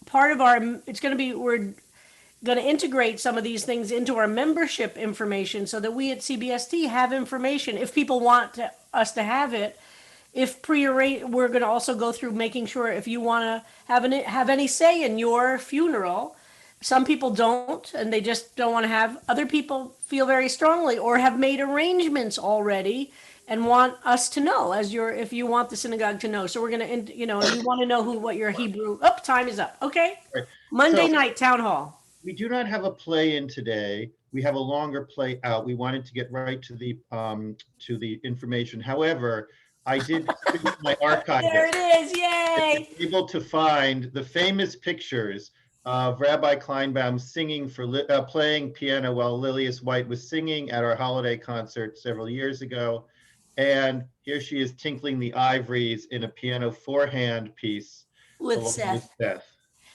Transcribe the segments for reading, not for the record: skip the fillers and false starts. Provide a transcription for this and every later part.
part of our, it's going to be, we're going to integrate some of these things into our membership information so that we at CBST have information if people want us to have it. If pre-arranged, we're going to also go through making sure if you want to have any say in your funeral. Some people don't, and they just don't want to have. Other people feel very strongly or have made arrangements already and want us to know if you want the synagogue to know. So we're going to, and you want to know what your Hebrew. Oh, time is up. Okay. Right. Monday So night town hall. we do not have a play in today. We have a longer play out. We wanted to get right to the information. However, I did my archive There it is. Yay. able to find the famous pictures of Rabbi Kleinbaum singing playing piano while Lilias White was singing at our holiday concert several years ago. And here she is tinkling the ivories in a piano four-hand piece With along with Seth. Seth.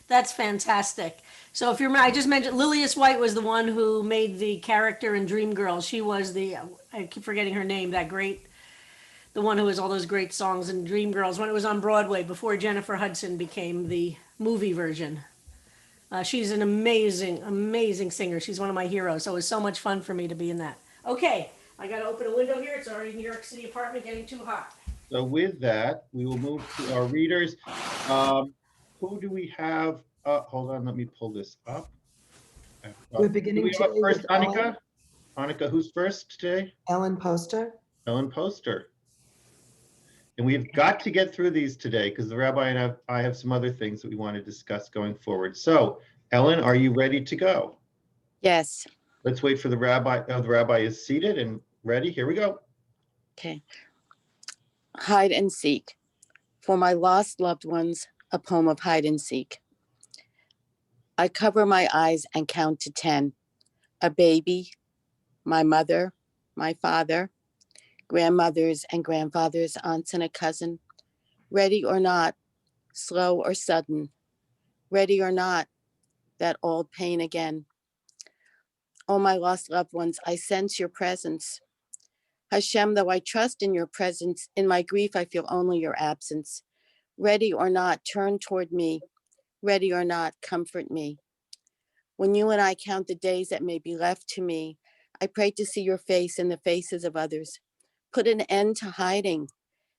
That's fantastic. So if you're, I just mentioned Lilias White was the one who made the character in Dreamgirls. She was I keep forgetting her name, the one who has all those great songs in Dreamgirls when it was on Broadway before Jennifer Hudson became the movie version. She's an amazing, amazing singer. She's one of my heroes. So it was so much fun for me to be in that. Okay, I got to open a window here. It's already New York City apartment getting too hot. So with that, we will move to our readers. Who do we have? Hold on, let me pull this up. We're beginning today first, with Annika. Annika, who's first today? Ellen Poster. Ellen Poster. And we've got to get through these today because the rabbi and I have some other things that we want to discuss going forward. So, Ellen, are you ready to go? Yes. Let's wait for the rabbi. Oh, the rabbi is seated and ready. Here we go. Okay. Hide and seek. For my lost loved ones, a poem of hide and seek. I cover my eyes and count to 10. A baby, my mother, my father, grandmothers and grandfathers, aunts and a cousin. Ready or not, slow or sudden. Ready or not, that old pain again. Oh, my lost loved ones, I sense your presence. Hashem, though I trust in your presence, in my grief I feel only your absence. Ready or not, turn toward me. Ready or not, comfort me. When you and I count the days that may be left to me, I pray to see your face in the faces of others. Put an end to hiding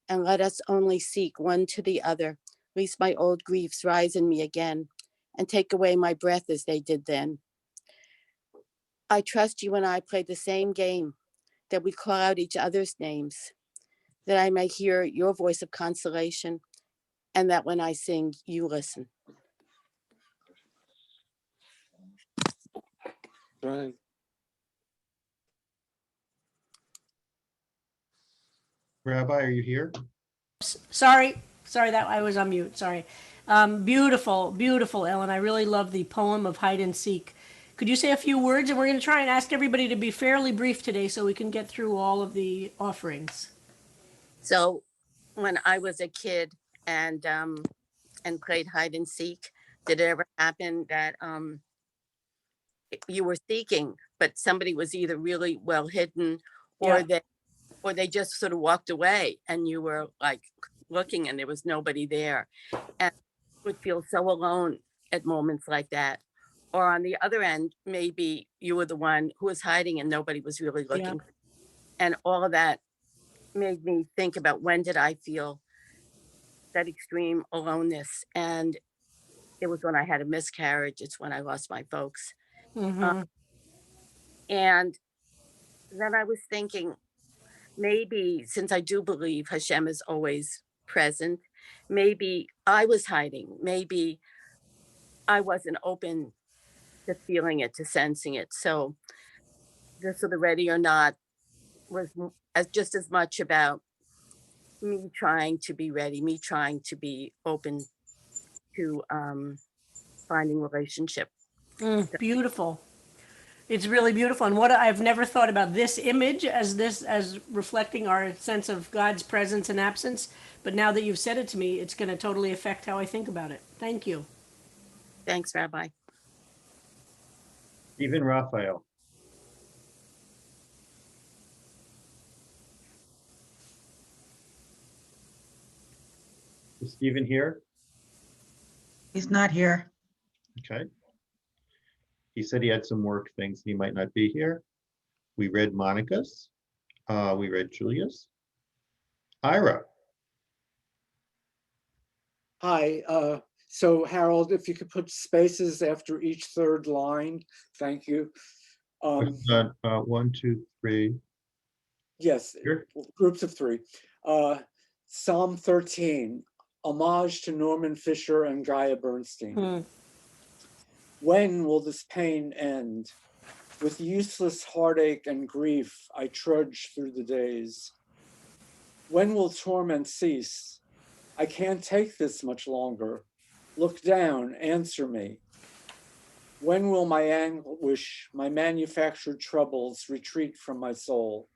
and let us only seek one to the other, lest my old griefs rise in me again and take away my breath as they did then. I trust you and I play the same game, that we call out each other's names, that I may hear your voice of consolation, and that when I sing, you listen. Right. Rabbi, are you here? Sorry, that I was on mute. Sorry. Beautiful, beautiful, Ellen. I really love the poem of hide and seek. Could you say a few words? And we're going to try and ask everybody to be fairly brief today so we can get through all of the offerings. So when I was a kid and played hide and seek, did it ever happen that you were seeking, but somebody was either really well hidden or they just sort of walked away and you were like looking and there was nobody there, and you would feel so alone at moments like that. Or on the other end, maybe you were the one who was hiding and nobody was really looking. And all of that made me think about, when did I feel that extreme aloneness? And it was when I had a miscarriage. It's when I lost my folks. Mm-hmm. And then I was thinking, maybe since I do believe Hashem is always present, maybe I was hiding. Maybe I wasn't open to feeling it, to sensing it. So this sort of ready or not was just as much about me trying to be ready, me trying to be open to finding relationship. Beautiful. It's really beautiful. And what I've never thought about this image as reflecting our sense of God's presence and absence. But now that you've said it to me, it's going to totally affect how I think about it. Thank you. Thanks, Rabbi. Stephen Raphael. Is Stephen here? He's not here. Okay. He said he had some work things. He might not be here. We read Monica's. We read Julia's. Ira. Hi, so Harold, if you could put spaces after each third line, thank you. One, two, three. Yes, Here. groups of three. Psalm 13, homage to Norman Fisher and Gaia Bernstein. When will this pain end? With useless heartache and grief, I trudge through the days. When will torment cease? I can't take this much longer. Look down, answer me. When will my anguish, my manufactured troubles retreat from my soul?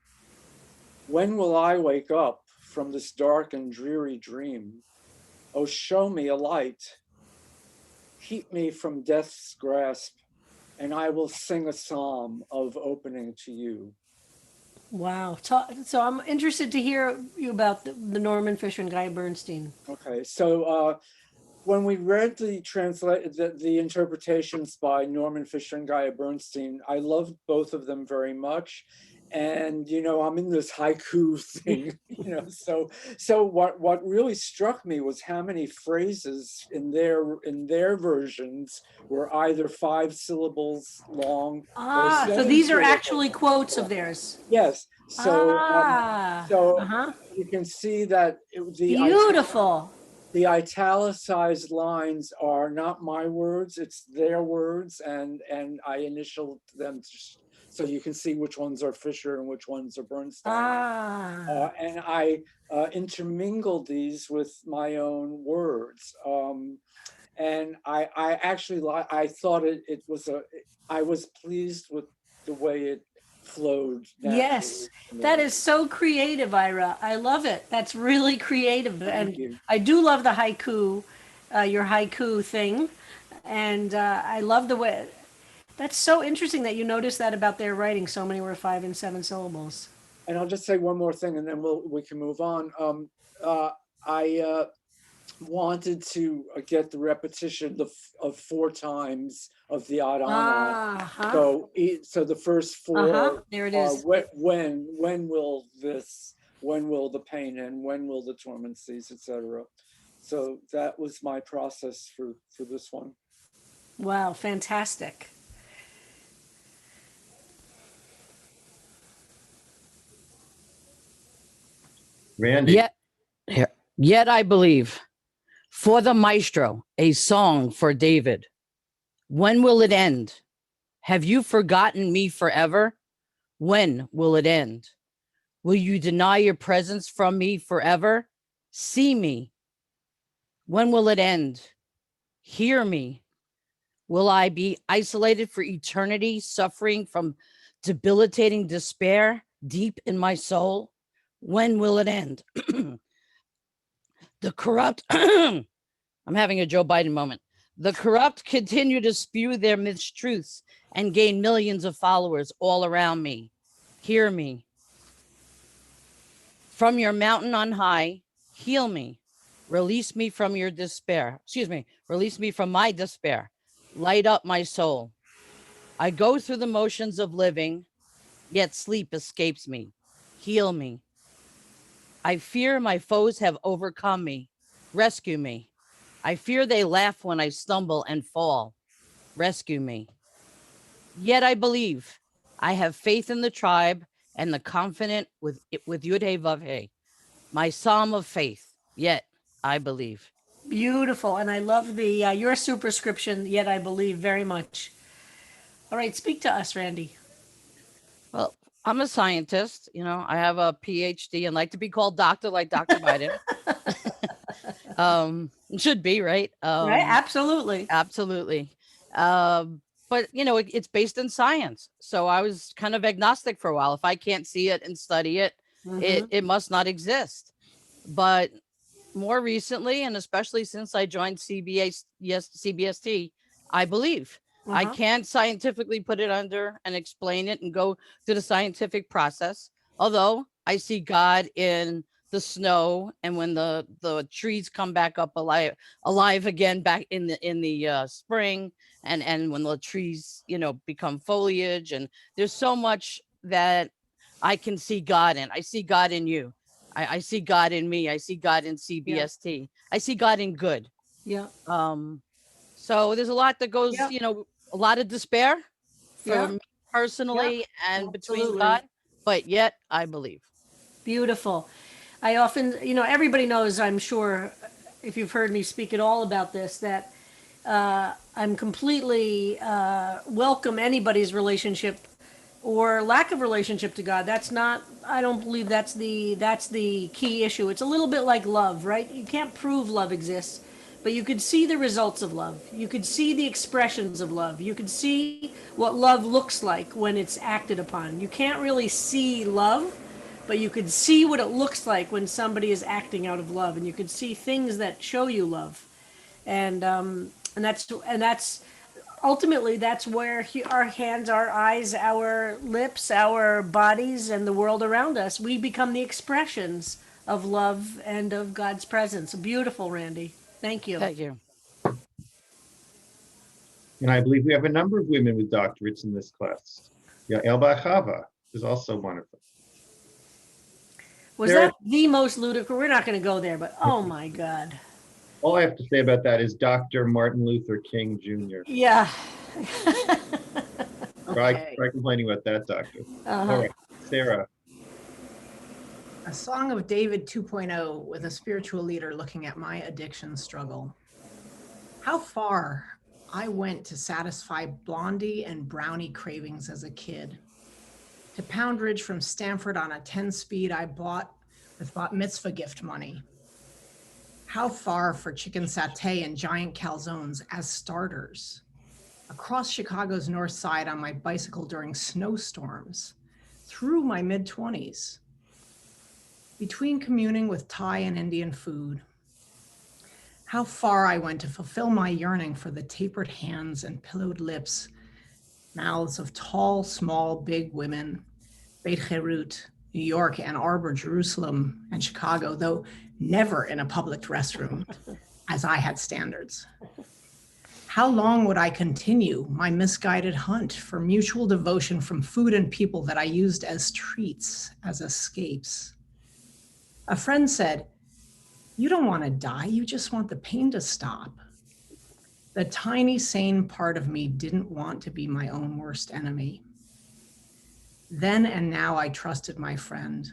When will I wake up from this dark and dreary dream? Oh, show me a light. Keep me from death's grasp, and I will sing a psalm of opening to you. Wow. So I'm interested to hear you about the Norman Fisher and Guy Bernstein. Okay, so when we read the interpretations by Norman Fisher and Gaia Bernstein, I loved both of them very much. And I'm in this haiku thing, so what really struck me was how many phrases in their versions were either 5 syllables long. So these are actually quotes of theirs. Yes. So uh-huh. You can see that Beautiful. The italicized lines are not my words, it's their words, and I initialed them so you can see which ones are Fisher and which ones are Bernstein. And I intermingled these with my own words. And I actually, I thought I was pleased with the way it flowed naturally. Yes, that is so creative, Ira. I love it. That's really creative. Thank you. I do love the haiku, your haiku thing. And I love the way, that's so interesting that you noticed that about their writing. So many were 5 and 7 syllables. And I'll just say one more thing and then we can move on. I wanted to get the repetition of 4 times of the Adana. So the first 4 there it is. When will the pain end? When will the torment cease, etc. So that was my process for this one. Wow, fantastic. Randy. Yet I believe. For the maestro, a song for David. When will it end? Have you forgotten me forever? When will it end? Will you deny your presence from me forever? See me. When will it end? Hear me. Will I be isolated for eternity, suffering from debilitating despair deep in my soul? When will it end? The corrupt, I'm having a Joe Biden moment. The corrupt continue to spew their mistruths and gain millions of followers all around me. Hear me. From your mountain on high, heal me. Release me from your despair. Release me from my despair. Light up my soul. I go through the motions of living, yet sleep escapes me. Heal me. I fear my foes have overcome me. Rescue me. I fear they laugh when I stumble and fall. Rescue me. Yet I believe. I have faith in the tribe and the confident with Yud-Hey Vav-Hey. My psalm of faith. Yet I believe. Beautiful. And I love the your superscription, yet I believe, very much. All right, speak to us, Randy. Well, I'm a scientist. I have a PhD and like to be called doctor like Dr. Biden. Should be, right? Right, absolutely. Absolutely. But it's based in science. So I was kind of agnostic for a while. If I can't see it and study it, it must not exist. But more recently, and especially since I joined CBST, I believe. I can't scientifically put it under and explain it and go through the scientific process. Although I see God in the snow, and when the trees come back up alive again back in the spring, and when the trees, you know, become foliage. And there's so much that I can see God in. I see God in you. I see God in me. I see God in CBST. I see God in good. Yeah. So there's a lot that goes, Yeah. you know, a lot of despair for Yeah. me personally and between Absolutely. God, but yet I believe. Beautiful. I often, you know, everybody knows, I'm sure, if you've heard me speak at all about this, that I'm completely welcome anybody's relationship or lack of relationship to God. That's not, I don't believe that's the key issue. It's a little bit like love, right? You can't prove love exists, but you could see the results of love. You could see the expressions of love. You could see what love looks like when it's acted upon. You can't really see love, but you could see what it looks like when somebody is acting out of love, and you could see things that show you love. And that's ultimately that's where our hands, our eyes, our lips, our bodies, and the world around us, we become the expressions of love and of God's presence. Beautiful, Randy. Thank you. Thank you. And I believe we have a number of women with doctorates in this class. Yeah, Elba Chava is also one of them. Was There- that the most ludicrous? We're not going to go there, but oh my God. All I have to say about that is Dr. Martin Luther King Jr. Yeah. Try complaining about that doctor. Uh-huh. All right, Sarah. A Song of David 2.0 with a spiritual leader looking at my addiction struggle. How far I went to satisfy blondie and brownie cravings as a kid. To Poundridge from Stanford on a 10-speed I bought with bat mitzvah gift money. How far for chicken satay and giant calzones as starters. Across Chicago's north side on my bicycle during snowstorms. Through my mid-20s. Between communing with Thai and Indian food. How far I went to fulfill my yearning for the tapered hands and pillowed lips, mouths of tall, small, big women, Beit Herut, New York, Ann Arbor, Jerusalem, and Chicago, though never in a public restroom, as I had standards. How long would I continue my misguided hunt for mutual devotion from food and people that I used as treats, as escapes? A friend said, "You don't want to die, you just want the pain to stop." The tiny, sane part of me didn't want to be my own worst enemy. Then and now I trusted my friend.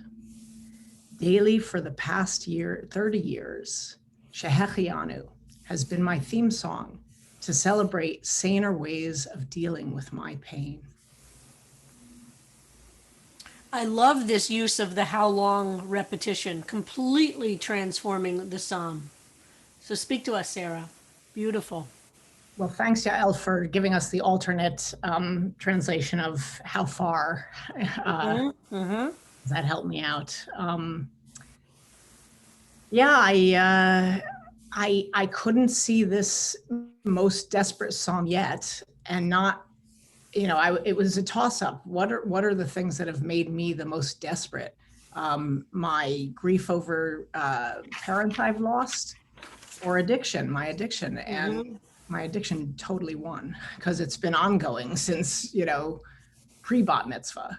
Daily for the past 30 years, Shehechianu has been my theme song to celebrate saner ways of dealing with my pain. I love this use of the how long repetition, completely transforming the psalm. So speak to us, Sarah. Beautiful. Well, thanks, Yael, for giving us the alternate translation of how far. That helped me out. I couldn't see this most desperate psalm yet, and not, it was a toss-up. What are the things that have made me the most desperate? My grief over parents I've lost, or addiction, my addiction, and my addiction totally won because it's been ongoing since, pre-bat mitzvah.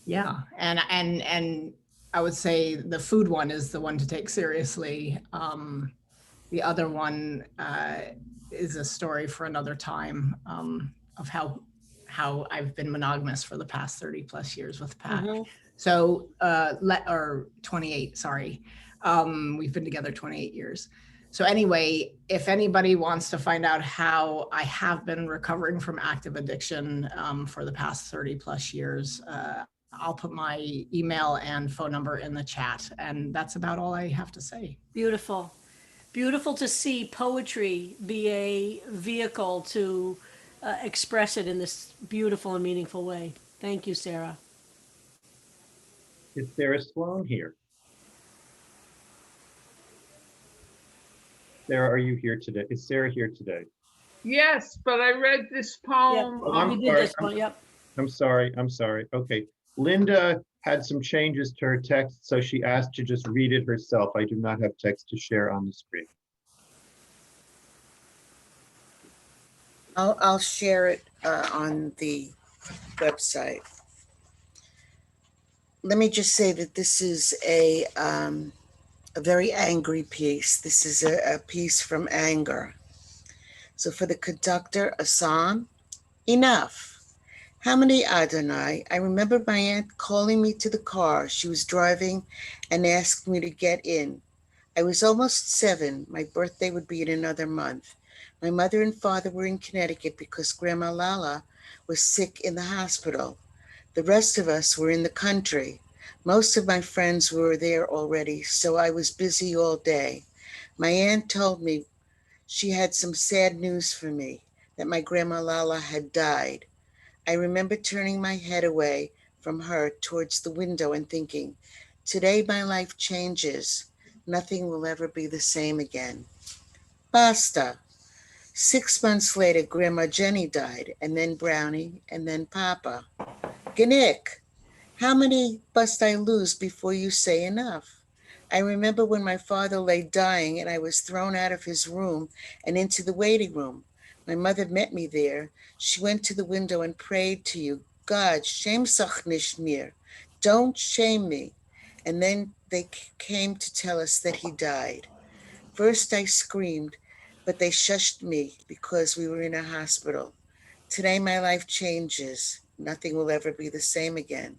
Yeah, and I would say the food one is the one to take seriously. The other one is a story for another time of how I've been monogamous for the past 30 plus years with Pat. So, or 28, sorry. We've been together 28 years. So anyway, if anybody wants to find out how I have been recovering from active addiction for the past 30 plus years, I'll put my email and phone number in the chat. And that's about all I have to say. Beautiful. Beautiful to see poetry be a vehicle to express it in this beautiful and meaningful way. Thank you, Sarah. Is Sarah Sloan here? Sarah, are you here today? Is Sarah here today? Yes, but I read this poem. We did this one, yep. I'm sorry. Okay. Linda had some changes to her text, so she asked to just read it herself. I do not have text to share on the screen. I'll share it on the website. Let me just say that this is a very angry piece. This is a piece from anger. So for the conductor, a psalm, enough. How many Adonai? I remember my aunt calling me to the car. She was driving and asked me to get in. I was almost 7. My birthday would be in another month. My mother and father were in Connecticut because Grandma Lala was sick in the hospital. The rest of us were in the country. Most of my friends were there already, so I was busy all day. My aunt told me she had some sad news for me, that my Grandma Lala had died. I remember turning my head away from her towards the window and thinking, today my life changes. Nothing will ever be the same again. Basta. 6 months later, Grandma Jenny died, and then Brownie, and then Papa. Genick, how many must I lose before you say enough? I remember when my father lay dying and I was thrown out of his room and into the waiting room. My mother met me there. She went to the window and prayed to you, God, shame sach nicht mir. Don't shame me. And then they came to tell us that he died. First I screamed, but they shushed me because we were in a hospital. Today my life changes. Nothing will ever be the same again.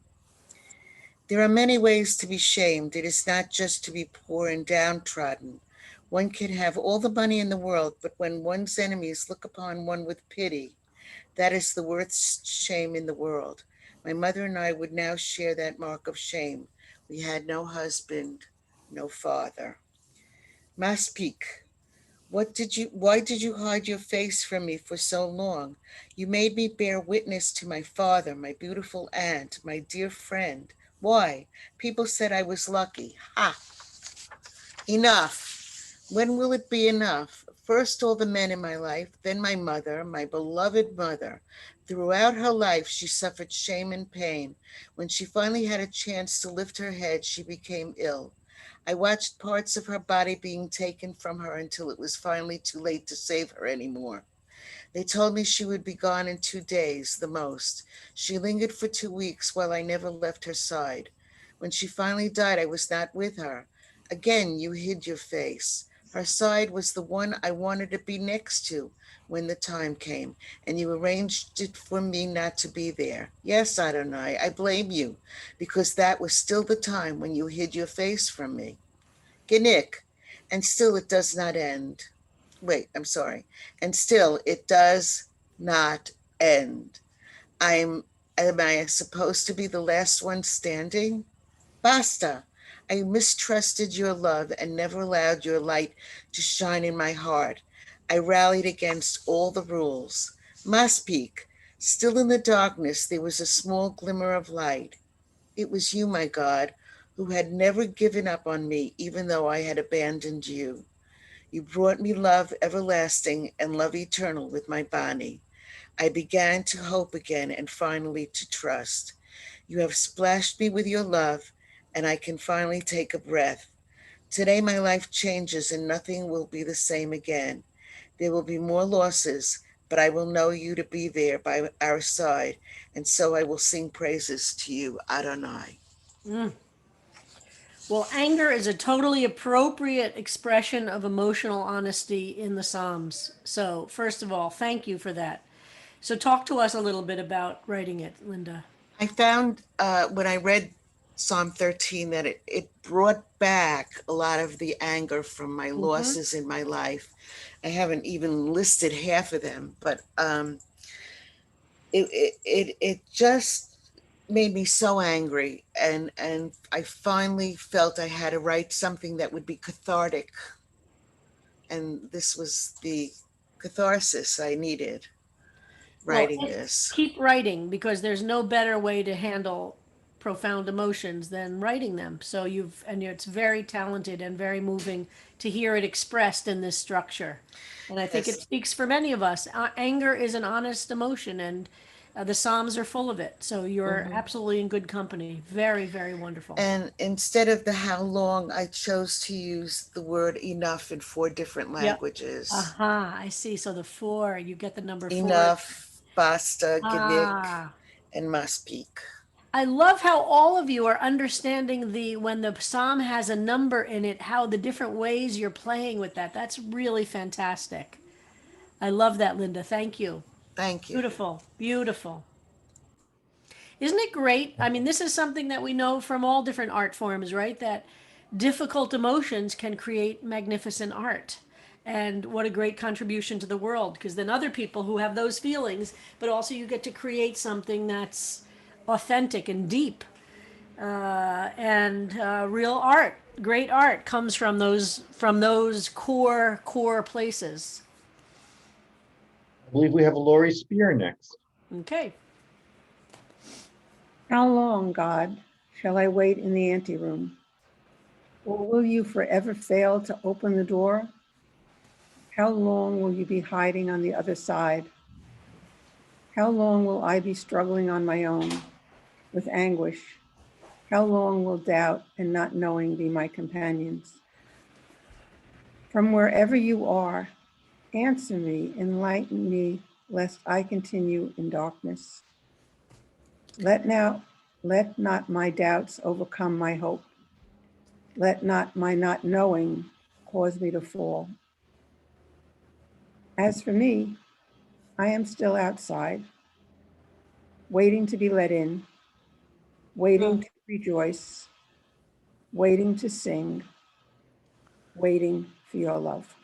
There are many ways to be shamed. It is not just to be poor and downtrodden. One can have all the money in the world, but when one's enemies look upon one with pity, that is the worst shame in the world. My mother and I would now share that mark of shame. We had no husband, no father. Maspik, why did you hide your face from me for so long? You made me bear witness to my father, my beautiful aunt, my dear friend. Why? People said I was lucky. Ha! Enough. When will it be enough? First, all the men in my life, then my mother, my beloved mother. Throughout her life, she suffered shame and pain. When she finally had a chance to lift her head, she became ill. I watched parts of her body being taken from her until it was finally too late to save her anymore. They told me she would be gone in 2 days, the most. She lingered for 2 weeks while I never left her side. When she finally died, I was not with her. Again, you hid your face. Her side was the one I wanted to be next to when the time came, and you arranged it for me not to be there. Yes, Adonai, I blame you, because that was still the time when you hid your face from me. Genick, and still it does not end. Wait, I'm sorry. And still it does not end. Am I supposed to be the last one standing? Basta. I mistrusted your love and never allowed your light to shine in my heart. I rallied against all the rules. Maspik, still in the darkness, there was a small glimmer of light. It was you, my God, who had never given up on me, even though I had abandoned you. You brought me love everlasting and love eternal with my body. I began to hope again and finally to trust. You have splashed me with your love, and I can finally take a breath. Today my life changes and nothing will be the same again. There will be more losses, but I will know you to be there by our side, and so I will sing praises to you, Adonai. Well, anger is a totally appropriate expression of emotional honesty in the Psalms. So, first of all, thank you for that. So, talk to us a little bit about writing it, Linda. I found when I read Psalm 13 that it brought back a lot of the anger from my losses in my life. I haven't even listed half of them, but it just made me so angry, and I finally felt I had to write something that would be cathartic, and this was the catharsis I needed Well, writing this. keep writing because there's no better way to handle profound emotions than writing them. So it's very talented and very moving to hear it expressed in this structure. And I think it Yes. speaks for many of us. Anger is an honest emotion, and The Psalms are full of it. So you're absolutely in good company. Very, very wonderful. And instead of the how long, I chose to use the word enough in 4 different languages. Aha, I see. So the 4, you get the number 4. Enough, basta, genik, Ah. and maspik. I love how all of you are understanding when the psalm has a number in it, how the different ways you're playing with that. That's really fantastic. I love that, Linda. Thank you. Thank you. Beautiful, beautiful. Isn't it great? I mean, this is something that we know from all different art forms, right? That difficult emotions can create magnificent art. And what a great contribution to the world, because then other people who have those feelings, but also you get to create something that's authentic and deep. And real art, great art, comes from those core places. I believe we have Lori Spear next. Okay. How long, God, shall I wait in the anteroom? Or will you forever fail to open the door? How long will you be hiding on the other side? How long will I be struggling on my own with anguish? How long will doubt and not knowing be my companions? From wherever you are, answer me, enlighten me, lest I continue in darkness. Let not my doubts overcome my hope. Let not my not knowing cause me to fall. As for me, I am still outside, waiting to be let in, waiting to rejoice, waiting to sing, waiting for your love.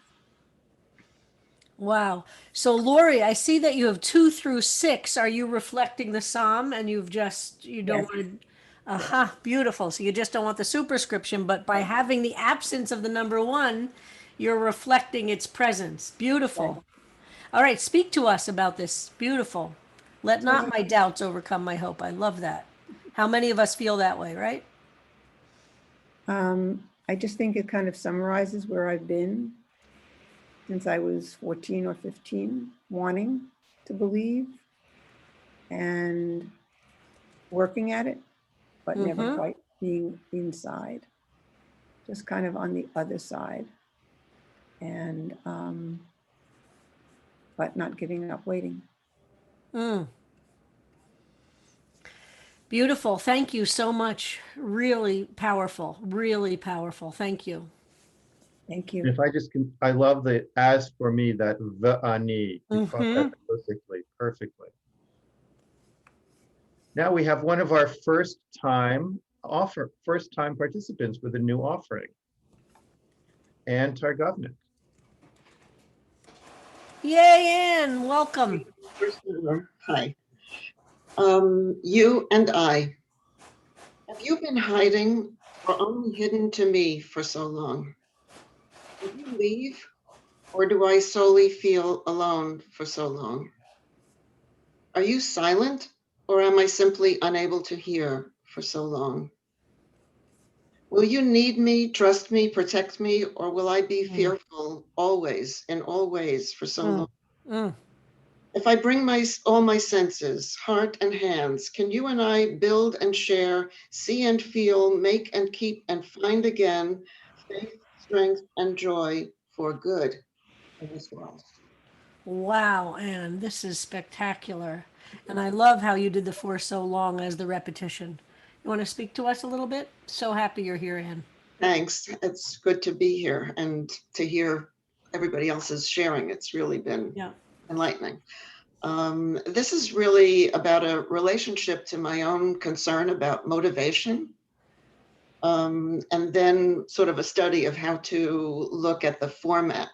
Wow. So, Lori, I see that you have 2 through 6. Are you reflecting the psalm and you don't Yes. want to, aha, beautiful. So you just don't want the superscription, but by having the absence of the number 1, you're reflecting its presence. Beautiful. All right, speak to us about this. Beautiful. Let not my doubts overcome my hope. I love that. How many of us feel that way, right? I just think it kind of summarizes where I've been since I was 14 or 15, wanting to believe and working at it, but never quite being inside, just kind of on the other side. And, but not giving up waiting. Beautiful. Thank you so much. Really powerful. Really powerful. Thank you. Thank you. If I just can, I love the as for me, that the ani. You caught that perfectly. Now we have one of our first time participants with a new offering. Ann Targovnik. Yay, Ann, welcome. Hi. You and I, have you been hiding or only hidden to me for so long? Did you leave, or do I solely feel alone for so long? Are you silent, or am I simply unable to hear for so long? Will you need me, trust me, protect me, or will I be fearful always, in all ways, for so long? If I bring all my senses, heart and hands, can you and I build and share, see and feel, make and keep and find again faith, strength, and joy for good in this world? Wow, Ann, this is spectacular. And I love how you did the for so long as the repetition. You want to speak to us a little bit? So happy you're here, Ann. Thanks. It's good to be here and to hear everybody else's sharing. It's really been enlightening. This is really about a relationship to my own concern about motivation, and then sort of a study of how to look at the format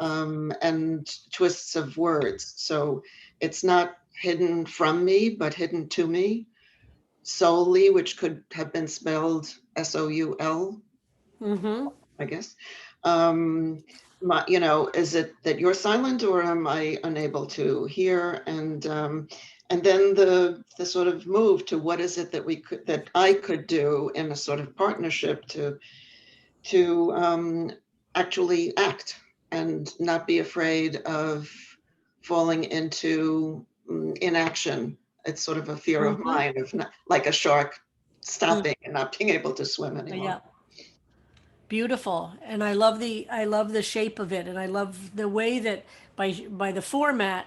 and twists of words. So it's not hidden from me, but hidden to me. Solely, which could have been spelled S-O-U-L, I guess. Is it that you're silent, or am I unable to hear? And then the sort of move to what is it that I could do in a sort of partnership to actually act and not be afraid of falling into inaction It's sort of a fear of mine of not, like a shark stopping and not being able to swim anymore. Yeah. Beautiful. And I love the shape of it, and I love the way that by the format,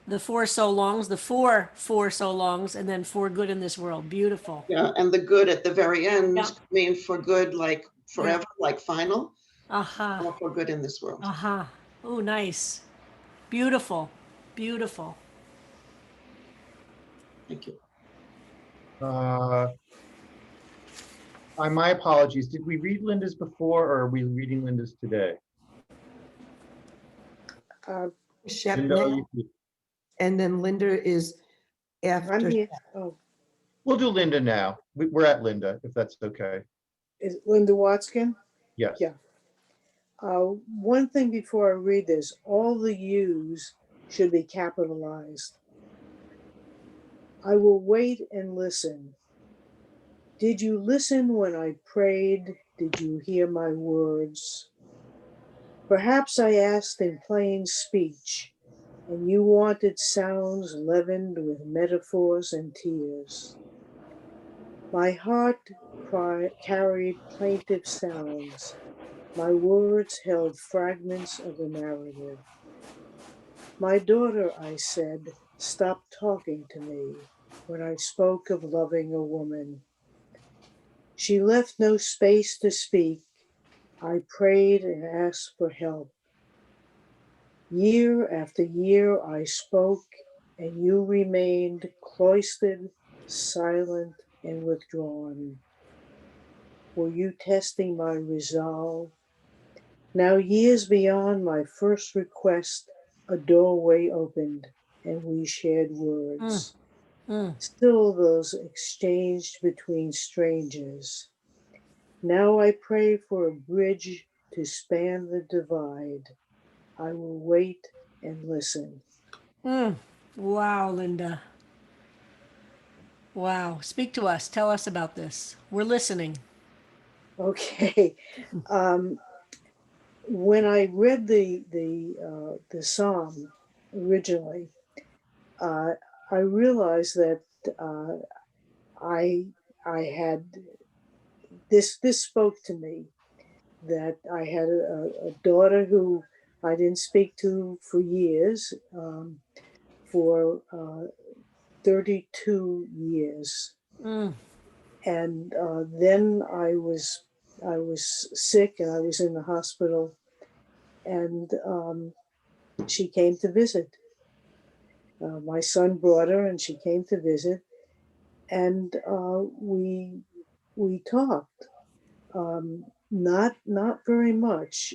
the four so longs, the four so longs, and then for good in this world. Beautiful. Yeah, and the good at the very end Yeah. mean for good, like forever, like final, Aha. or for good in this world. Aha. Oh, nice. Beautiful. Beautiful. Thank you. My apologies. Did we read Linda's before, or are we reading Linda's today? Shep Linda, next, and then Linda is I'm after. here. Oh, we'll do Linda now. We're at Linda, if that's okay. is Linda Watskin? Yes. Yeah. One thing before I read this, all the U's should be capitalized. I will wait and listen. Did you listen when I prayed? Did you hear my words? Perhaps I asked in plain speech, and you wanted sounds leavened with metaphors and tears. My heart carried plaintive sounds. My words held fragments of the narrative. My daughter, I said, stop talking to me when I spoke of loving a woman. She left no space to speak. I prayed and asked for help. Year after year I spoke, and you remained cloistered, silent, and withdrawn. Were you testing my resolve? Now, years beyond my first request, a doorway opened, and we shared words. Still those exchanged between strangers. Now I pray for a bridge to span the divide. I will wait and listen. Wow, Linda. Wow. Speak to us. Tell us about this. We're listening. Okay. When I read the psalm originally, I realized that I had this spoke to me, that I had a daughter who I didn't speak to for years, for 32 years. And then I was sick, and I was in the hospital, and she came to visit. My son brought her, and she came to visit, and we talked. Not very much.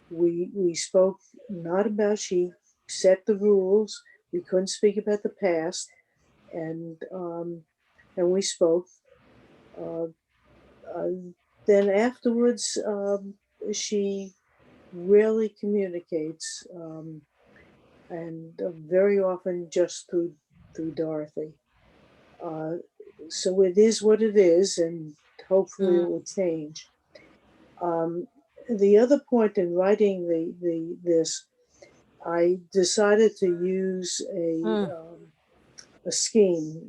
We spoke not about. She set the rules. We couldn't speak about the past, and we spoke. Then afterwards, she rarely communicates, and very often just through Dorothy. So it is what it is, and hopefully it will change. The other point in writing this, I decided to use a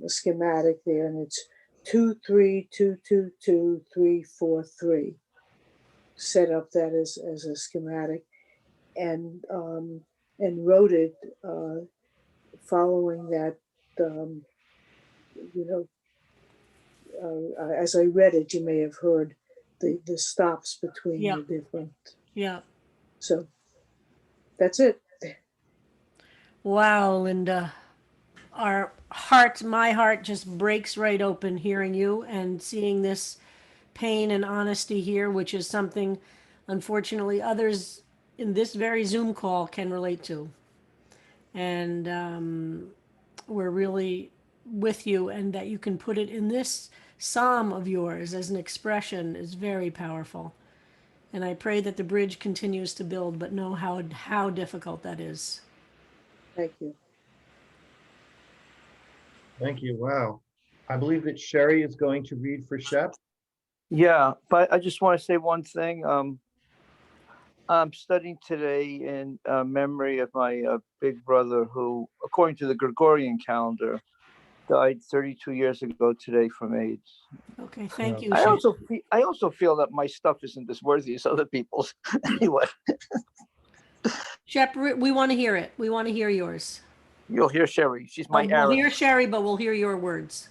schematic there, and it's 23222 set up that as a schematic, and wrote it following that. As I read it, you may have heard the stops between the different. Yeah. So that's it. Wow, Linda. My heart just breaks right open hearing you and seeing this pain and honesty here, which is something, unfortunately, others in this very Zoom call can relate to. And we're really with you, and that you can put it in this psalm of yours as an expression is very powerful. And I pray that the bridge continues to build, but know how difficult that is. Thank you. Thank you. Wow. I believe that Sherry is going to read for Shep. Yeah, but I just want to say one thing. I'm studying today in memory of my big brother who, according to the Gregorian calendar, died 32 years ago today from AIDS. Okay, thank you, I Shep. also feel that my stuff isn't as worthy as other people's. Anyway, Shep, we want to hear it. We want to hear yours. you'll hear Sherry. She's my We'll Arab. hear Sherry, but we'll hear your words.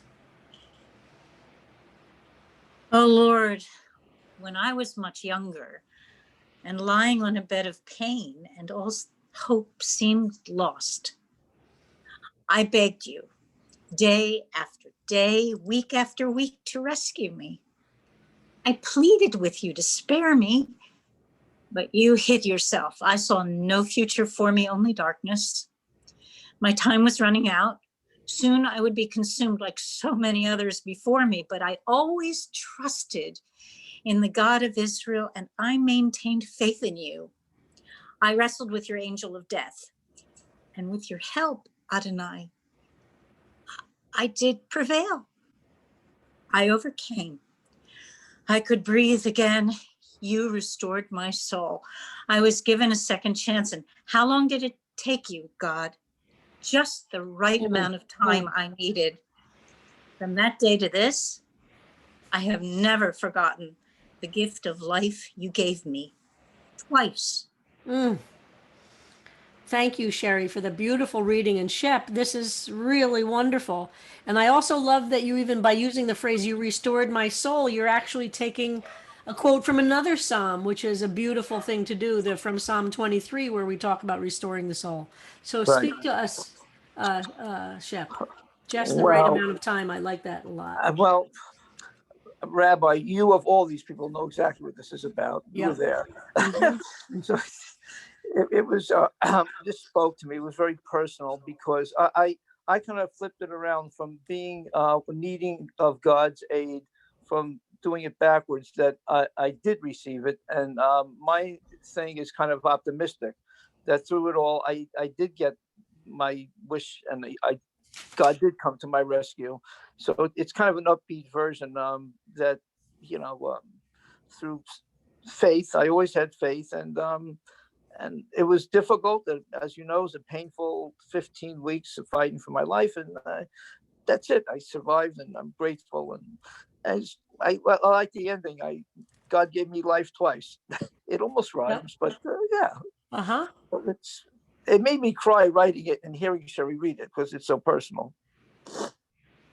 Oh Lord, when I was much younger and lying on a bed of pain and all hope seemed lost, I begged you day after day, week after week to rescue me. I pleaded with you to spare me, but you hid yourself. I saw no future for me, only darkness. My time was running out. Soon I would be consumed like so many others before me, but I always trusted in the God of Israel, and I maintained faith in you. I wrestled with your angel of death, and with your help, Adonai, I did prevail. I overcame. I could breathe again. You restored my soul. I was given a second chance. And how long did it take you, God? Just the right amount of time I needed. From that day to this, I have never forgotten the gift of life you gave me twice. Thank you, Sherry, for the beautiful reading. And Shep, this is really wonderful. And I also love that you, even by using the phrase, you restored my soul, you're actually taking a quote from another psalm, which is a beautiful thing to do, from Psalm 23, where we talk about restoring the soul. So Right. speak to us, Shep. Just the right amount of time. I like that a lot. Well, Rabbi, you of all these people know exactly what this is about. You were there. So it was, this spoke to me. It was very personal because I kind of flipped it around from being needing of God's aid, from doing it backwards, that I did receive it. And my thing is kind of optimistic, that through it all, I did get my wish, and God did come to my rescue. So it's kind of an upbeat version that, through faith, I always had faith, and it was difficult. As you know, it was a painful 15 weeks of fighting for my life, and that's it. I survived, and I'm grateful. And as I like the ending, God gave me life twice. It almost rhymes, but yeah. It made me cry writing it and hearing Sherry read it because it's so personal.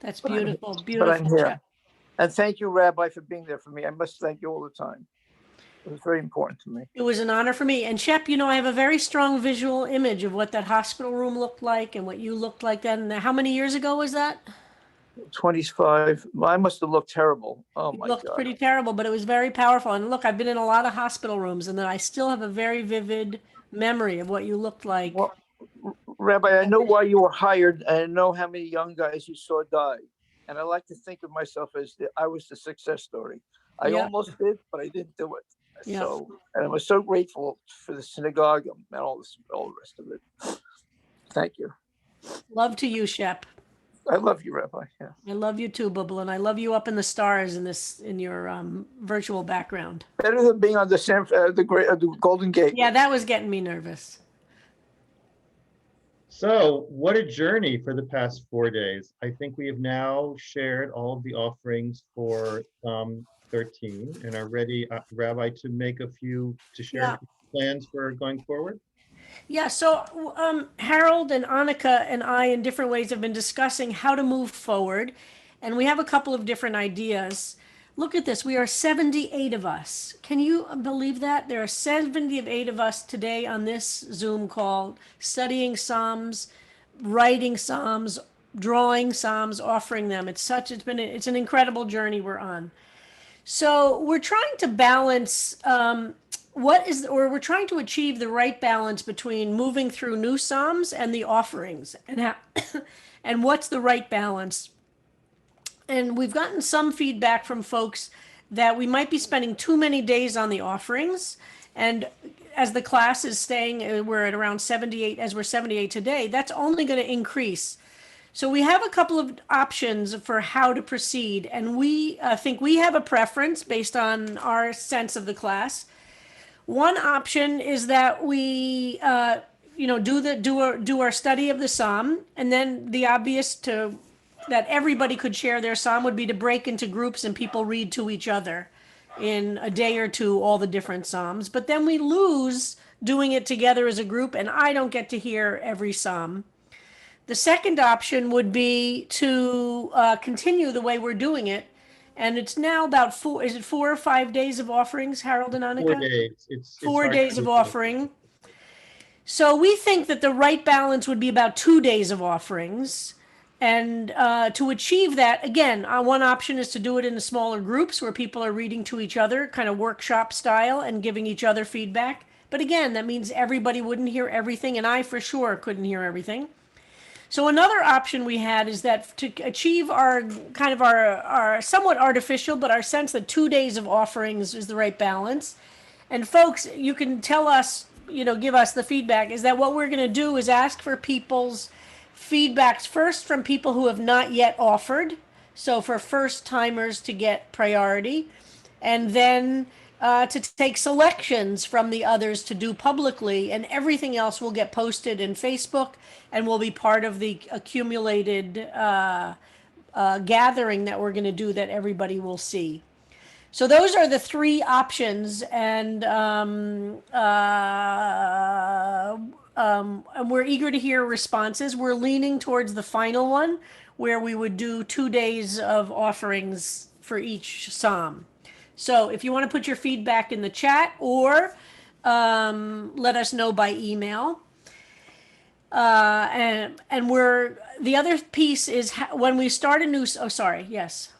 That's beautiful, But beautiful. I'm here. And thank you, Rabbi, for being there for me. I must thank you all the time. It was very important to me. It was an honor for me. And Shep, I have a very strong visual image of what that hospital room looked like and what you looked like then. How many years ago was that? 25. I must have looked terrible. Oh my God. It looked pretty terrible, but it was very powerful. And look, I've been in a lot of hospital rooms, and then I still have a very vivid memory of what you looked like. Well, Rabbi, I know why you were hired, and I know how many young guys you saw die. And I like to think of myself as I was the success story. I almost did, but I didn't do it. So, and I was so grateful for the synagogue and all the rest of it. Thank you. Love to you, Shep. I love you, Rabbi. Yeah. I love you too, Bubble, and I love you up in the stars in your virtual background. Better than being on the Golden Gate. Yeah, that was getting me nervous. So what a journey for the past 4 days. I think we have now shared all of the offerings for 13 and are ready, Rabbi, to share plans for going forward. Yeah, so Harold and Annika and I in different ways have been discussing how to move forward, and we have a couple of different ideas. Look at this, we are 78 of us. Can you believe that? There are 78 of us today on this Zoom call, studying Psalms, writing Psalms, drawing Psalms, offering them. It's an incredible journey we're on. So we're trying to balance we're trying to achieve the right balance between moving through new Psalms and the offerings, and what's the right balance. And we've gotten some feedback from folks that we might be spending too many days on the offerings. And as the class is staying, we're at around 78, as we're 78 today, that's only going to increase. So we have a couple of options for how to proceed, and we think we have a preference based on our sense of the class. One option is that we, do our study of the psalm, and then the obvious that everybody could share their psalm would be to break into groups and people read to each other in a day or two all the different psalms. But then we lose doing it together as a group, and I don't get to hear every psalm. The second option would be to continue the way we're doing it. And it's now about 4 or 5 days of offerings, Harold and Annika? 4 days. It's 4 hard days to of do. offering. So we think that the right balance would be about 2 days of offerings. And to achieve that, again, one option is to do it in smaller groups where people are reading to each other, kind of workshop style, and giving each other feedback. But again, that means everybody wouldn't hear everything, and I for sure couldn't hear everything. So another option we had is that to achieve our kind of our somewhat artificial, but our sense that 2 days of offerings is the right balance. And folks, you can tell us, give us the feedback, is that what we're going to do is ask for people's feedbacks first from people who have not yet offered. So for first timers to get priority, and then to take selections from the others to do publicly, and everything else will get posted in Facebook and will be part of the accumulated gathering that we're going to do that everybody will see. So those are the three options, and we're eager to hear responses. We're leaning towards the final one, where we would do 2 days of offerings for each psalm. So if you want to put your feedback in the chat, or let us know by email. And the other piece is when we start a new, sorry, yes.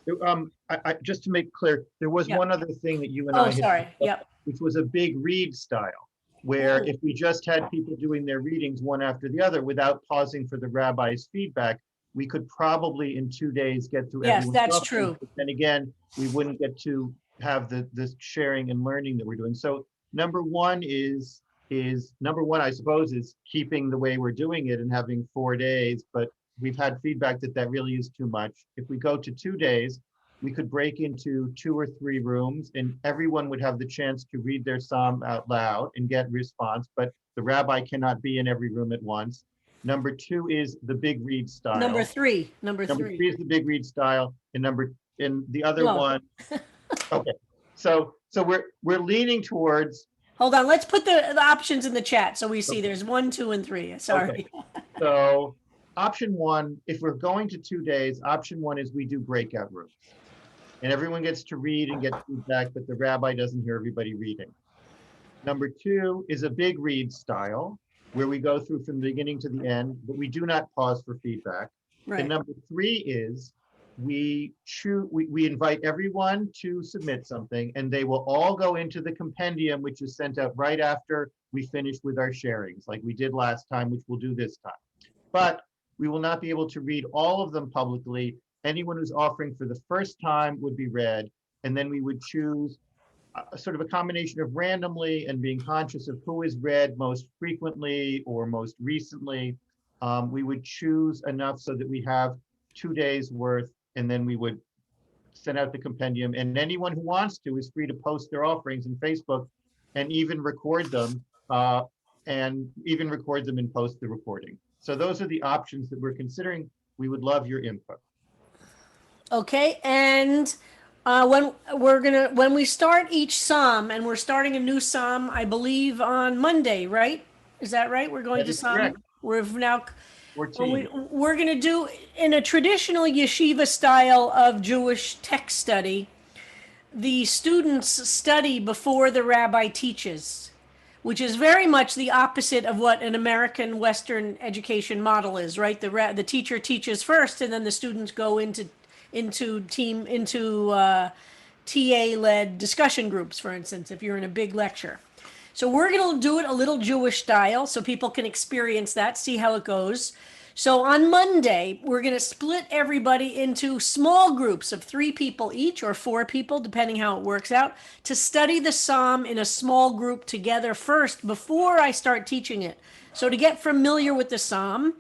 Just to make clear, there was Yep. one other thing that you and I had, Sorry, yep. which was a big read style, where if we just had people doing their readings one after the other without pausing for the rabbi's feedback, we could probably in 2 days get through Yes, everyone's that's offerings. true. But then again, we wouldn't get to have the sharing and learning that we're doing. So number one, I suppose, is keeping the way we're doing it and having 4 days, but we've had feedback that really is too much. If we go to 2 days, we could break into 2 or 3 rooms and everyone would have the chance to read their psalm out loud and get response, but the rabbi cannot be in every room at once. Number 2 is the big read style. Number three Number 3 is the big read style, and the other one. Okay, so we're leaning towards. Hold on, let's put the options in the chat so we see. There's 1, 2, and 3. Sorry. Okay. So option 1, if we're going to 2 days, option 1 is we do breakout rooms. And everyone gets to read and get feedback, but the rabbi doesn't hear everybody reading. Number 2 is a big read style, where we go through from the beginning to the end, but we do not pause for feedback. Right. And number 3 is we invite everyone to submit something, and they will all go into the compendium, which is sent out right after we finish with our sharings, like we did last time, which we'll do this time. But we will not be able to read all of them publicly. Anyone who's offering for the first time would be read, and then we would choose sort of a combination of randomly and being conscious of who is read most frequently or most recently. We would choose enough so that we have 2 days worth, and then we would send out the compendium, and anyone who wants to is free to post their offerings in Facebook and even record them and post the recording. So those are the options that we're considering. We would love your input. Okay, and when we start each psalm, and we're starting a new psalm, I believe on Monday, right? Is that right? We're going That to is psalm. correct. We've now 14. we're going to do in a traditional yeshiva style of Jewish text study. The students study before the rabbi teaches, which is very much the opposite of what an American Western education model is, right? The teacher teaches first, and then the students go into TA-led discussion groups, for instance, if you're in a big lecture. So we're going to do it a little Jewish style so people can experience that, see how it goes. So on Monday, we're going to split everybody into small groups of 3 people each, or 4 people, depending how it works out, to study the psalm in a small group together first before I start teaching it. So to get familiar with the psalm,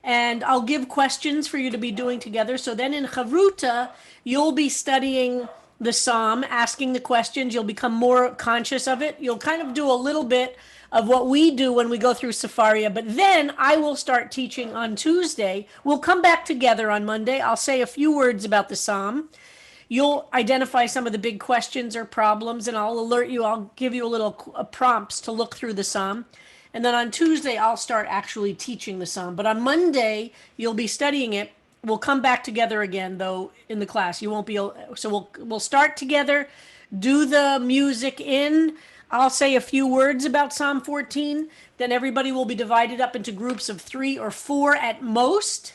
and I'll give questions for you to be doing together. So then in Chavruta, you'll be studying the psalm, asking the questions. You'll become more conscious of it. You'll kind of do a little bit of what we do when we go through Sepharia, but then I will start teaching on Tuesday. We'll come back together on Monday. I'll say a few words about the psalm. You'll identify some of the big questions or problems, and I'll alert you. I'll give you a little prompts to look through the psalm. And then on Tuesday, I'll start actually teaching the psalm. But on Monday, you'll be studying it. We'll come back together again, though, in the class. You won't be, so we'll start together, do the music in. I'll say a few words about Psalm 14. Then everybody will be divided up into groups of 3 or 4 at most.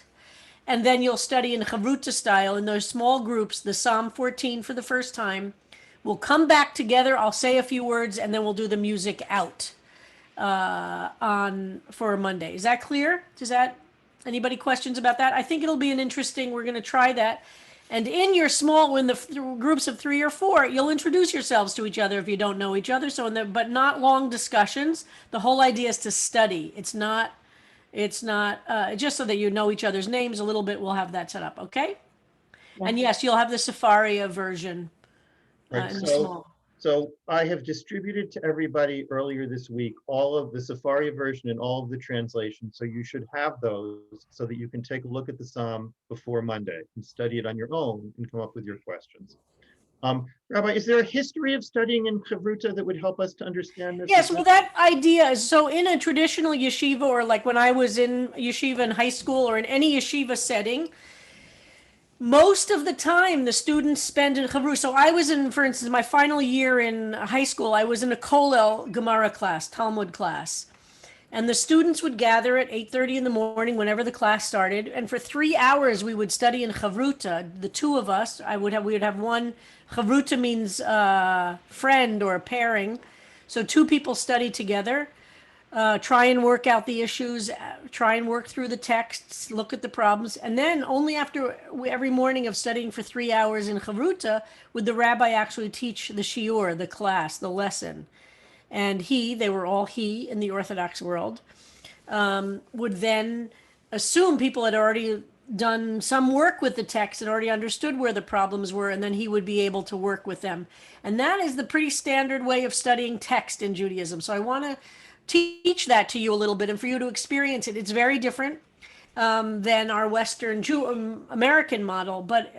And then you'll study in Chavruta style in those small groups, the Psalm 14 for the first time. We'll come back together. I'll say a few words, and then we'll do the music out for Monday. Is that clear? Anybody questions about that? I think it'll be we're going to try that. And in your in the groups of 3 or 4, you'll introduce yourselves to each other if you don't know each other. But not long discussions. The whole idea is to study. It's not just so that you know each other's names a little bit. We'll have that set up. Okay. Yeah. And yes, you'll have the Sepharia version. Right. So I have distributed to everybody earlier this week all of the Sepharia version and all of the translations. So you should have those so that you can take a look at the psalm before Monday and study it on your own and come up with your questions. Rabbi, is there a history of studying in Chavruta that would help us to understand this? Yes, well, that idea is, so in a traditional yeshiva, or like when I was in yeshiva in high school or in any yeshiva setting, most of the time the students spend in Chavruta. So I was in, for instance, my final year in high school, I was in a Kollel Gemara class, Talmud class. And the students would gather at 8:30 in the morning whenever the class started. And for 3 hours, we would study in Chavruta. The two of us, we would have one. Chavruta means friend or pairing. So 2 people study together, try and work out the issues, try and work through the texts, look at the problems. And then only after every morning of studying for 3 hours in Chavruta would the rabbi actually teach the shiur, the class, the lesson. And they were all in the Orthodox world, would then assume people had already done some work with the text and already understood where the problems were, and then he would be able to work with them. And that is the pretty standard way of studying text in Judaism. So I want to teach that to you a little bit and for you to experience it. It's very different than our Western American model, but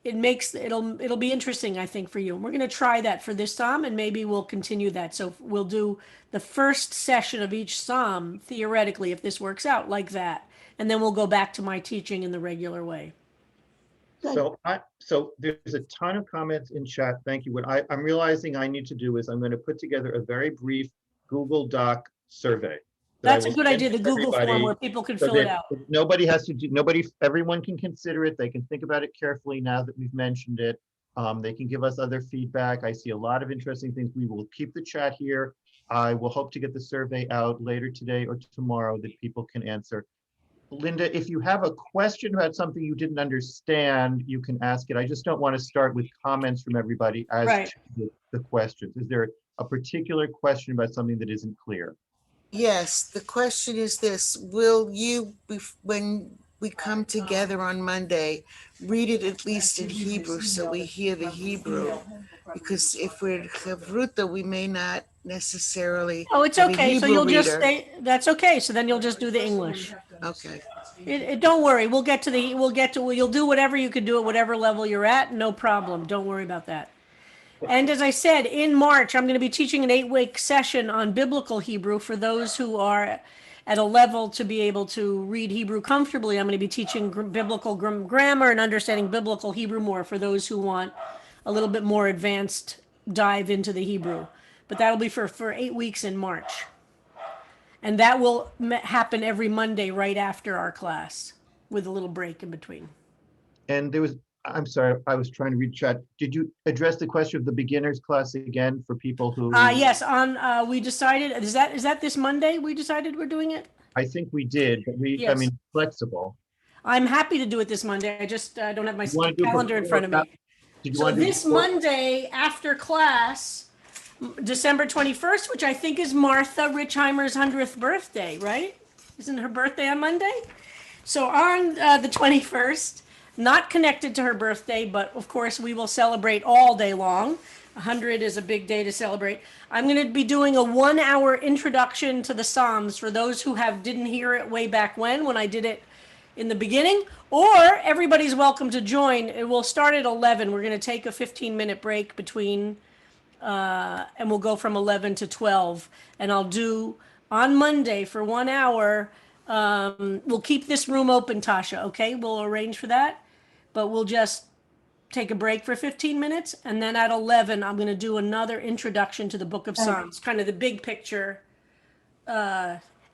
it'll be interesting, I think, for you. And we're going to try that for this psalm, and maybe we'll continue that. So we'll do the first session of each psalm, theoretically, if this works out, like that. And then we'll go back to my teaching in the regular way. So there's a ton of comments in chat. Thank you. What I'm realizing I need to do is I'm going to put together a very brief Google Doc survey. That's a good idea, the Google form where people can fill it out. Everyone can consider it. They can think about it carefully now that we've mentioned it. They can give us other feedback. I see a lot of interesting things. We will keep the chat here. I will hope to get the survey out later today or tomorrow that people can answer. Linda, if you have a question about something you didn't understand, you can ask it. I just don't want to start with comments from everybody as to the questions. Is there a particular question about something that isn't clear? Yes, the question is this: will you, when we come together on Monday, read it at least in Hebrew so we hear the Hebrew? Because if we're in Chavruta, we may not necessarily. Oh, it's okay. So you'll just stay. That's okay. So then you'll just do the English. Okay. Don't worry. You'll do whatever you can do at whatever level you're at. No problem. Don't worry about that. And as I said, in March, I'm going to be teaching an 8-week session on biblical Hebrew for those who are at a level to be able to read Hebrew comfortably. I'm going to be teaching biblical grammar and understanding biblical Hebrew more for those who want a little bit more advanced dive into the Hebrew. But that'll be for 8 weeks in March. And that will happen every Monday right after our class with a little break in between. And I'm sorry, I was trying to read chat. Did you address the question of the beginners class again for people who? Yes, we decided, is that this Monday we decided we're doing it? I think we did, but yes. Flexible. I'm happy to do it this Monday. I just don't have my calendar in front of me. So this Monday after class, December 21st, which I think is Martha Richheimer's 100th birthday, right? Isn't her birthday on Monday? So on the 21st, not connected to her birthday, but of course we will celebrate all day long. 100 is a big day to celebrate. I'm going to be doing a 1-hour introduction to the Psalms for those who didn't hear it way back when I did it in the beginning, or everybody's welcome to join. It will start at 11. We're going to take a 15-minute break between, and we'll go from 11 to 12. And I'll do on Monday for 1 hour. We'll keep this room open, Tasha, okay? We'll arrange for that, but we'll just take a break for 15 minutes. And then at 11, I'm going to do another introduction to the book of Psalms, kind of the big picture.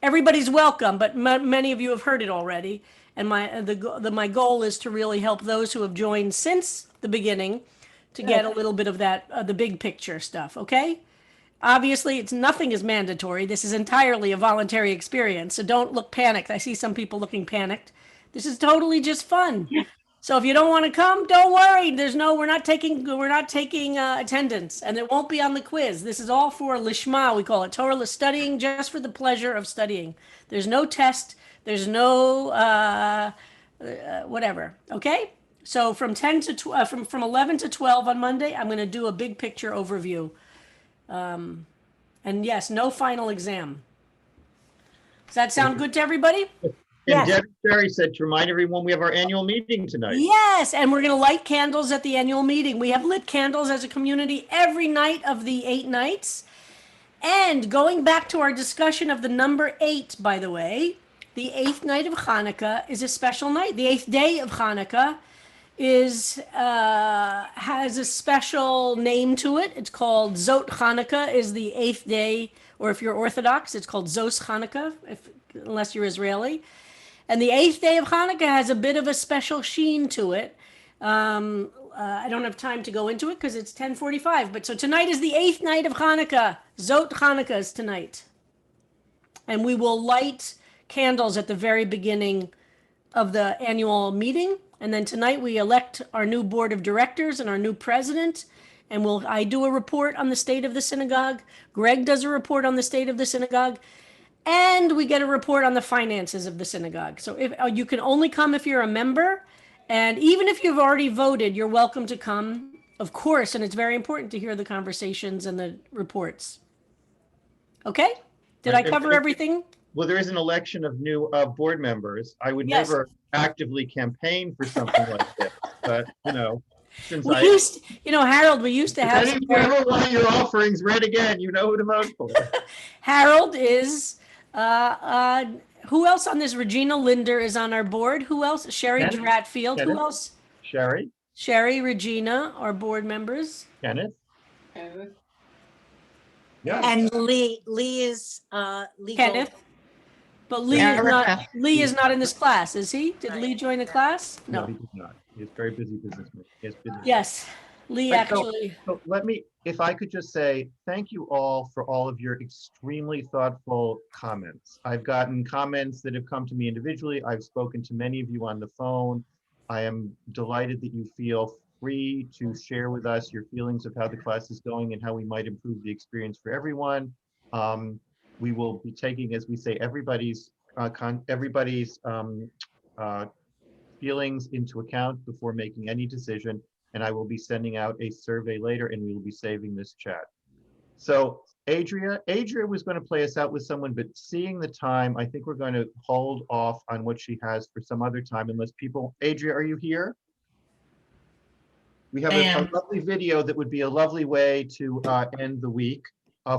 Everybody's welcome, but many of you have heard it already. And my goal is to really help those who have joined since the beginning to get a little bit of that, the big picture stuff, okay? Obviously, nothing is mandatory. This is entirely a voluntary experience, so don't look panicked. I see some people looking panicked. This is totally just fun. So if you don't want to come, don't worry. We're not taking attendance, and it won't be on the quiz. This is all for lishma, we call it, Torah studying, just for the pleasure of studying. There's no test. There's no whatever. Okay. So from 11 to 12 on Monday, I'm going to do a big picture overview. And yes, no final exam. Does that sound good to everybody? And Debbie Sherry said to remind everyone we have our annual meeting tonight. Yes, and we're going to light candles at the annual meeting. We have lit candles as a community every night of the 8 nights. And going back to our discussion of the number 8, by the way, the 8th night of Hanukkah is a special night. The 8th day of Hanukkah has a special name to it. It's called Zot Hanukkah, is the 8th day, or if you're Orthodox, it's called Zos Hanukkah, unless you're Israeli. And the 8th day of Hanukkah has a bit of a special sheen to it. I don't have time to go into it because it's 10:45. But so tonight is the 8th night of Hanukkah. Zot Hanukkah is tonight. And we will light candles at the very beginning of the annual meeting. And then tonight we elect our new board of directors and our new president. And I do a report on the state of the synagogue. Greg does a report on the state of the synagogue. And we get a report on the finances of the synagogue. So you can only come if you're a member. And even if you've already voted, you're welcome to come, of course. And it's very important to hear the conversations and the reports. Okay? Did I cover everything? Well, there is an election of new board members. I would never actively campaign for something like this, but since Harold, we used to have. If you ever want your offerings read again, you know who to vote for. Harold is. Who else on this? Regina Linder is on our board. Who else? Sherry Dratfield. Who else? Sherry, Regina, our board members. Kenneth. Yeah. And Lee is legal. Kenneth. But Lee is not in this class, is he? Did Lee join the class? No, he did not. He's a very busy businessman. Yes, Lee actually. So let me, if I could just say thank you all for all of your extremely thoughtful comments. I've gotten comments that have come to me individually. I've spoken to many of you on the phone. I am delighted that you feel free to share with us your feelings of how the class is going and how we might improve the experience for everyone. We will be taking, as we say, everybody's feelings into account before making any decision. And I will be sending out a survey later, and we will be saving this chat. So Adria was going to play us out with someone, but seeing the time, I think we're going to hold off on what she has for some other time, unless people, Adria, are you here? We have a lovely video that would be a lovely way to end the week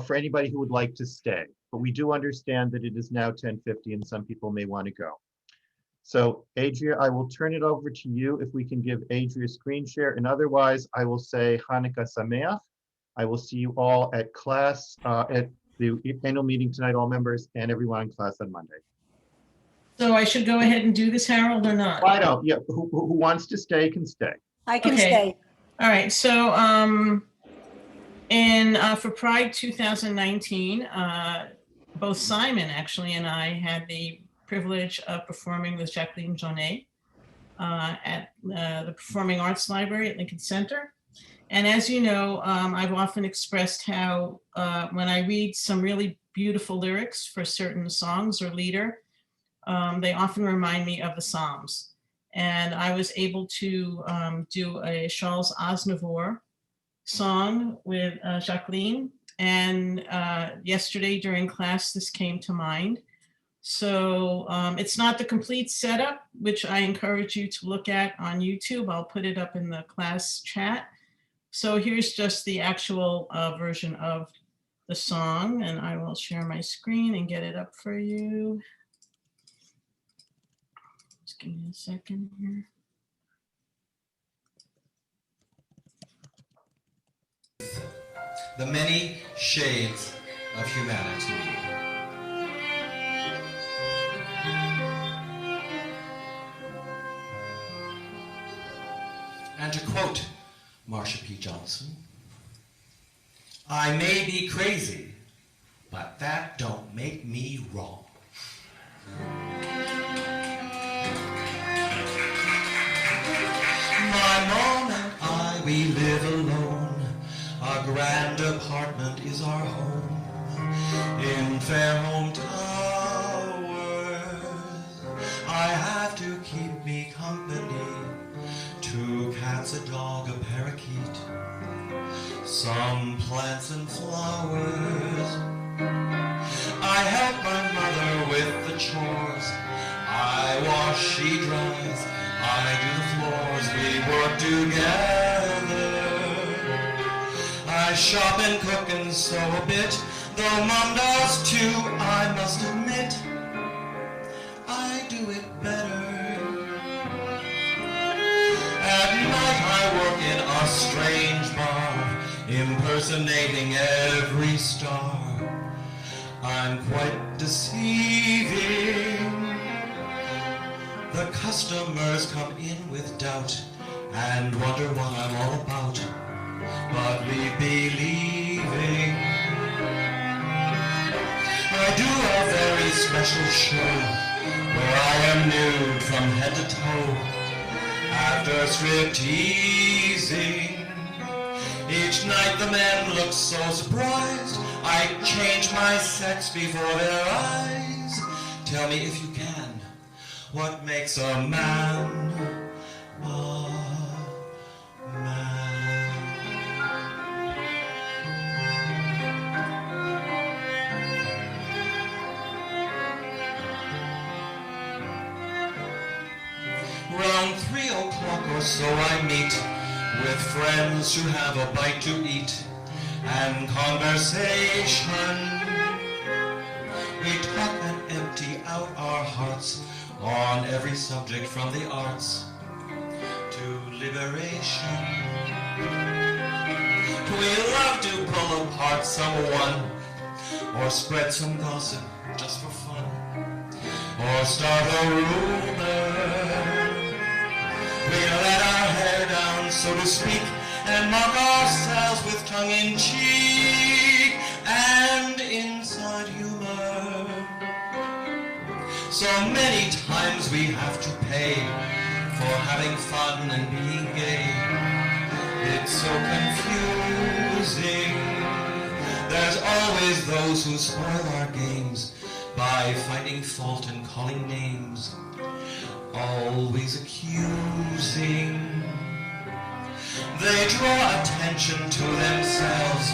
for anybody who would like to stay. But we do understand that it is now 10:50 and some people may want to go. So Adria, I will turn it over to you if we can give Adria screen share, and otherwise I will say Hanukkah Sameach. I will see you all at class at the annual meeting tonight, all members, and everyone in class on Monday. So I should go ahead and do this, Harold, or not? Why don't? Yeah, who wants to stay can stay. I can stay. All right, so for Pride 2019, both Simon actually and I had the privilege of performing with Jacqueline Jonet at the Performing Arts Library at Lincoln Center. And as you know, I've often expressed how when I read some really beautiful lyrics for certain songs or leader, they often remind me of the Psalms. and I was able to do a Charles Aznavour song with Jacqueline. And yesterday during class, this came to mind. So it's not the complete setup, which I encourage you to look at on YouTube. I'll put it up in the class chat. So here's just the actual version of the song, and I will share my screen and get it up for you. Just give me a second here. The many shades of humanity. And to quote Marsha P. Johnson, I may be crazy, but that don't make me wrong. My mom and I, we live alone. Our grand apartment is our home in Fairholme Towers. I have to keep me company, 2 cats, a dog, a parakeet, some plants and flowers. I help my mother with the chores. I wash, she dries, I do the floors, we work together. I shop and cook and sew a bit, though Mom does too, I must admit, I do it better. At night I work in a strange bar, impersonating every star. I'm quite deceiving. The customers come in with doubt and wonder what I'm all about, but leave believing. I do a very special show where I am nude from head to toe. After strip-teasing, each night the men look so surprised. I change my sex before their eyes. Tell me if you can, what makes a man a man? Round 3 o'clock or so I meet with friends who have a bite to eat and conversation. We talk and empty out our hearts on every subject from the arts to liberation. We love to pull apart someone or spread some gossip just for fun or start a rumor. We let our hair down, so to speak, and mock ourselves with tongue-in-cheek and inside humor. So many times we have to pay for having fun and being gay. It's so confusing. There's always those who spoil our games by finding fault and calling names, always accusing. They draw attention to themselves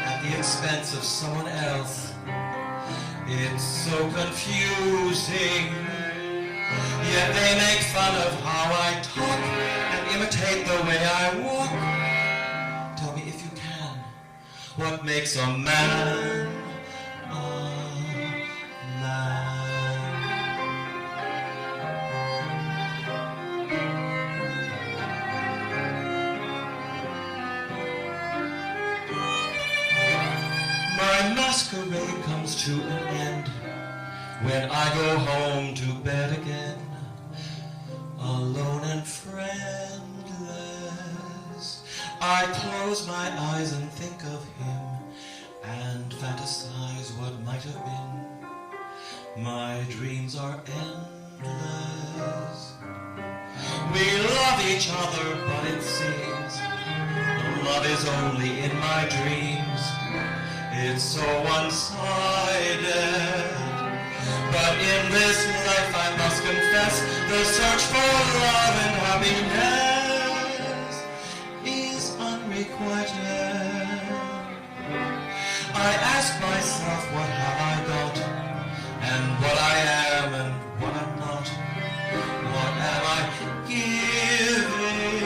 at the expense of someone else. It's so confusing. Yet they make fun of how I talk and imitate the way I walk. Tell me if you can, what makes a man a man? My masquerade comes to an end when I go home to bed again, alone and friendless. I close my eyes and think of him and fantasize what might have been. My dreams are endless. We love each other, but it seems love is only in my dreams. It's so one-sided, but in this life I must must confess, the search for love and happiness is unrequited. I ask myself, what have I got, and what I am and what I'm not. What am I giving?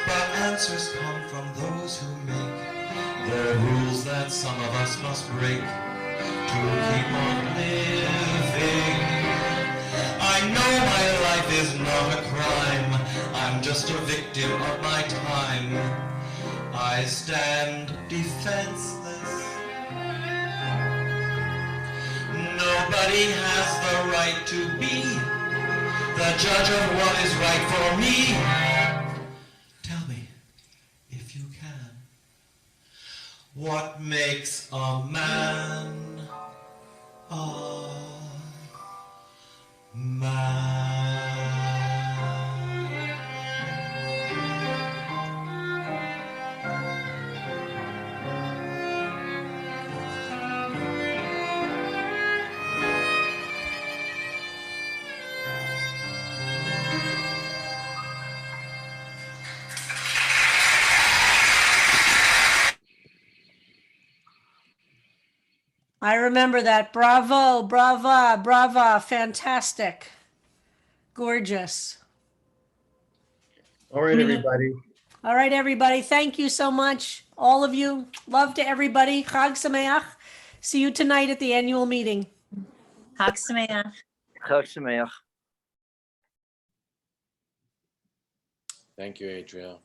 But answers come from those who make the rules that some of us must break to keep on living. I know my life is not a crime. I'm just a victim of my time. I stand defenseless. Nobody has the right to be the judge of what is right for me. Tell me, if you can, what makes a man a man? I remember that. Bravo, brava, brava. Fantastic. Gorgeous. All right, everybody. All right, everybody. Thank you so much. All of you. Love to everybody. Chag Sameach. See you tonight at the annual meeting. Chag Sameach. Chag Sameach. Thank you, Adriel.